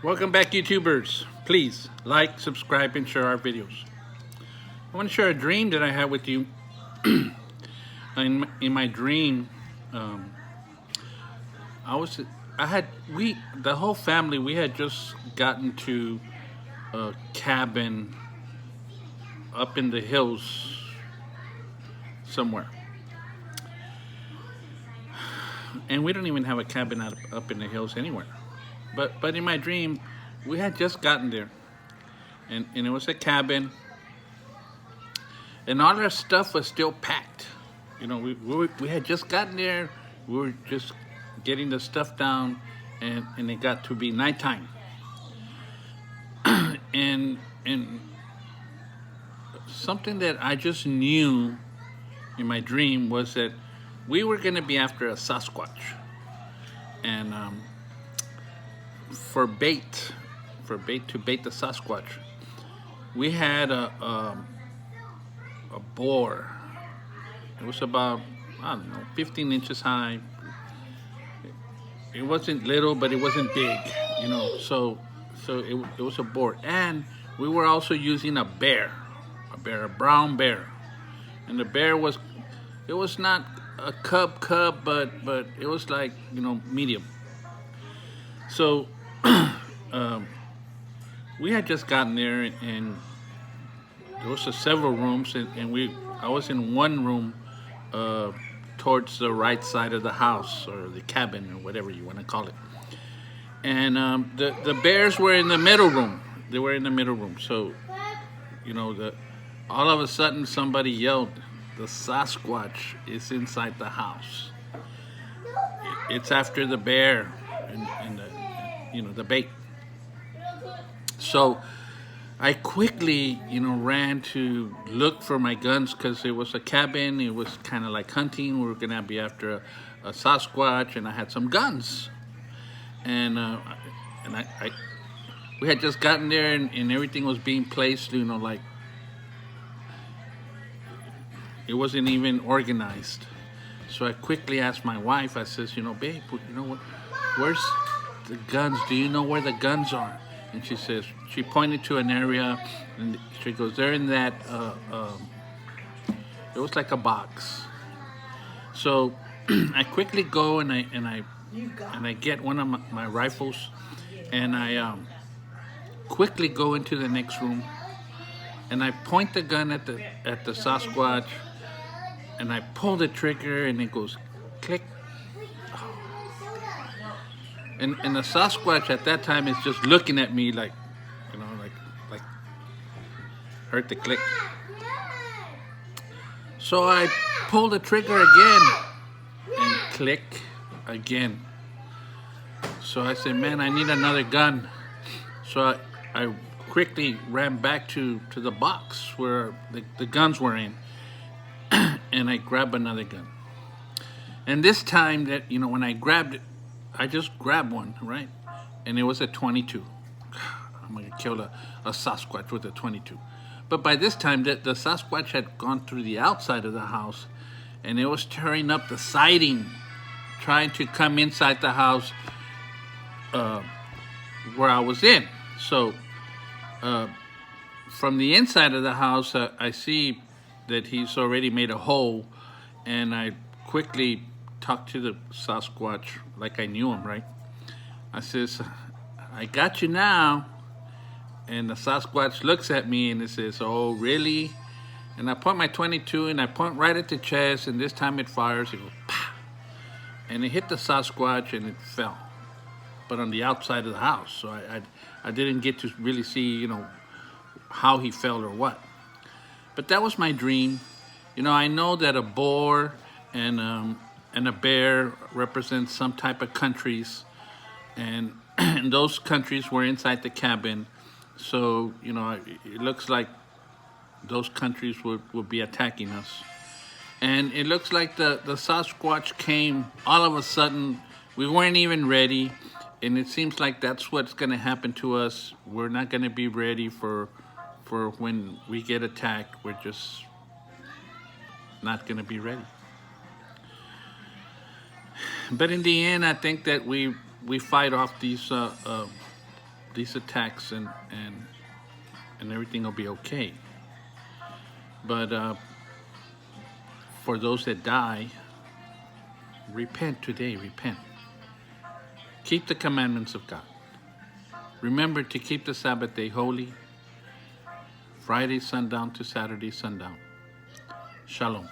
Welcome back, YouTubers. Please like, subscribe, and share our videos. I want to share a dream that I had with you. In my dream, um, I was, I had, the whole family, we had just gotten to a cabin up in the hills somewhere, and we don't even have a cabin up in the hills anywhere. But in my dream, we had just gotten there, and it was a cabin, and all our stuff was still packed. We had just gotten there. We were just getting the stuff down, and it got to be nighttime. And something that I just knew in my dream was that we were going to be after a Sasquatch, and for bait, to bait the Sasquatch, we had a boar. It was about, I don't know, 15 inches high. It wasn't little, but it wasn't big, So it was a boar, and we were also using a a brown bear, and the bear it was not a cub, but it was like medium. So we had just gotten there, and there was several rooms, and I was in one room uh, towards the right side of the house, or the cabin, or whatever you want to call it. And the bears were in the middle room. They were in the middle room. So the all of a sudden somebody yelled, "The Sasquatch is inside the house. It's after the bear and the bait." So I quickly, ran to look for my guns, because it was a cabin. It was kind of like hunting. We were gonna be after a Sasquatch, and I had some guns. And we had just gotten there, and everything was being placed. Like it wasn't even organized. So I quickly asked my wife. I says, "Babe, what? Where's the guns? Do you know where the guns are?" And she pointed to an area, and she goes, "They're in that." It was like a box. So I quickly go, and I get one of my rifles, and I quickly go into the next room, and I point the gun at the Sasquatch, and I pull the trigger, and it goes click. And the Sasquatch at that time is just looking at me like, like heard the click. So I pull the trigger again, and click again. So I said, "Man, I need another gun." So I quickly ran back to the box where the guns were in, and I grabbed another gun. And this time, that when I grabbed it, I just grabbed one, right? And it was a 22. I'm gonna kill a Sasquatch with a 22. But by this time, the Sasquatch had gone through the outside of the house, and it was tearing up the siding, trying to come inside the house where I was in. So from the inside of the house, I see that he's already made a hole, and I quickly talked to the Sasquatch like I knew him, right? I says, "I got you now." And the Sasquatch looks at me, and it says, "Oh, really?" And I point my 22, and I point right at the chest, and this time it fires. It goes, pow! And it hit the Sasquatch, and it fell, but on the outside of the house. So I didn't get to really see, how he fell or what. But that was my dream. I know that a boar and a bear represent some type of countries, and, and those countries were inside the cabin. So it looks like those countries would be attacking us. And it looks like the Sasquatch came all of a sudden. We weren't even ready, and it seems like that's what's going to happen to us. We're not going to be ready for when we get attacked. We're just not going to be ready. But in the end, I think that we fight off these these attacks and everything will be okay. But for those that die, repent today, repent. Keep the commandments of God. Remember to keep the Sabbath day holy, Friday sundown to Saturday sundown. Shalom.